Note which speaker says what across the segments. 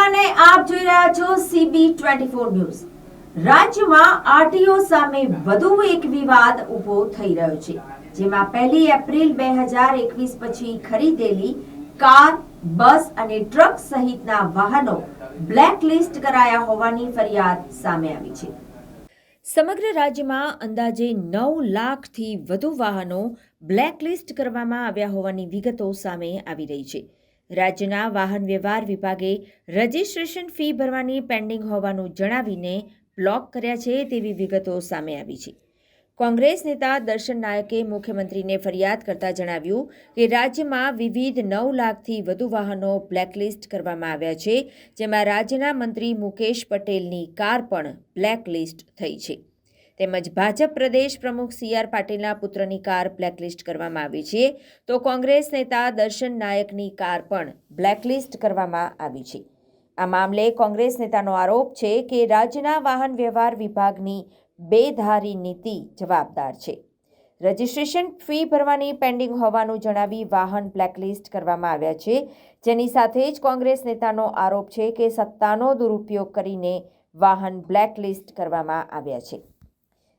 Speaker 1: અને આપ જોઈ રહ્યા છો CB24 ન્યૂઝ। રાજ્યમાં આરટીઓ સામે વધુ એક વિવાદ ઊભો થઈ રહ્યો છે, જેમાં 1 એપ્રિલ 2021 પછી ખરીદેલી કાર, બસ અને ટ્રક સહિતના વાહનો બ્લેકલિસ્ટ કરાયા હોવાની ફરિયાદ સામે આવી છે। સમગ્ર રાજ્યમાં અંદાજે 9 લાખથી વધુ વાહનો બ્લેકલિસ્ટ કરવામાં આવ્યા હોવાની વિગતો સામે આવી રહી છે। રાજ્યના વાહન વ્યવહાર વિભાગે રજિસ્ટ્રેશન ફી ભરવાની પેન્ડિંગ હોવાનું જણાવીને બ્લોક કર્યા છે તેવી વિગતો સામે આવી છે। કોંગ્રેસ નેતા દર્શન નાયકે મુખ્યમંત્રીને ફરિયાદ કરતા જણાવ્યું કે રાજ્યમાં વિવિધ 9 લાખથી વધુ વાહનો બ્લેકલિસ્ટ કરવામાં આવ્યા છે, જેમાં રાજ્યના મંત્રી મુકેશ પટેલની કાર પણ બ્લેકલિસ્ટ થઈ છે। તેમજ ભાજપ પ્રદેશ પ્રમુખ CR પાટીલના પુત્રની કાર બ્લેકલિસ્ટ કરવામાં આવી છે, તો કોંગ્રેસ નેતા દર્શન નાયકની કાર પણ બ્લેકલિસ્ટ કરવામાં આવી છે। આ મામલે કોંગ્રેસ નેતાનો આરોપ છે કે રાજ્યના વાહન વ્યવહાર વિભાગની બેધારી નીતિ જવાબદાર છે। રજિસ્ટ્રેશન ફી ભરવાની પેન્ડિંગ હોવાનું જણાવી વાહન બ્લેકલિસ્ટ કરવામાં આવ્યા છે, જેની સાથે જ કોંગ્રેસ નેતાનો આરોપ છે કે સત્તાનો દુરુપયોગ કરીને વાહન બ્લેકલિસ્ટ કરવામાં આવ્યા છે।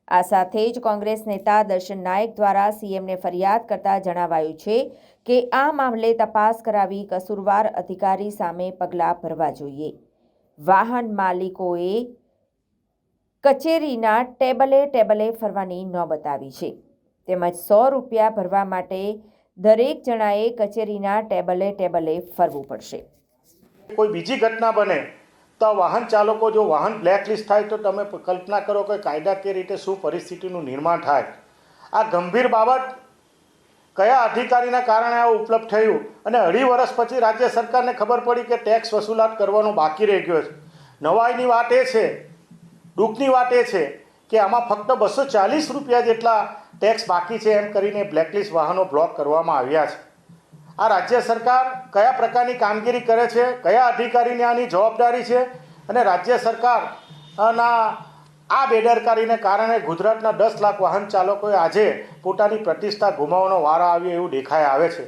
Speaker 1: આ સાથે જ કોંગ્રેસ નેતા દર્શન નાયક દ્વારા CMને ફરિયાદ કરતા જણાવાયું છે કે આ મામલે તપાસ કરાવી કસૂરવાર અધિકારી સામે પગલાં ભરવા જોઈએ। વાહન માલિકોએ કચેરીના ટેબલે ફરવાની નોબત આવી છે, તેમજ 100 રૂપિયા ભરવા માટે દરેક જણાએ કચેરીના ટેબલે ફરવું પડશે।
Speaker 2: કોઈ બીજી ઘટના બને તો વાહન ચાલકો જો વાહન બ્લેકલિસ્ટ થાય તો તમે કલ્પના કરો કે કાયદાકીય રીતે શું પરિસ્થિતિનું નિર્માણ થાય। આ ગંભીર બાબત કયા અધિકારીના કારણે આ ઉપલબ્ધ થયું અને 2.5 વર્ષ પછી રાજ્ય સરકારને ખબર પડી કે ટેક્સ વસૂલાત કરવાનો બાકી રહી ગયો છે। નવાઈની વાત એ છે, દુઃખની વાત એ છે કે આમાં ફક્ત 240 રૂપિયા જેટલા ટેક્સ બાકી છે એમ કરીને બ્લેકલિસ્ટ વાહનો બ્લોક કરવામાં આવ્યા છે। આ રાજ્ય સરકાર કયા પ્રકારની કામગીરી કરે છે, કયા અધિકારીને આની જવાબદારી છે, અને રાજ્ય સરકારના આ બેદરકારીને કારણે ગુજરાતના 10 લાખ વાહન ચાલકોએ આજે પોતાની પ્રતિષ્ઠા ગુમાવવાનો વારો આવ્યો એવું દેખાઈ આવે છે।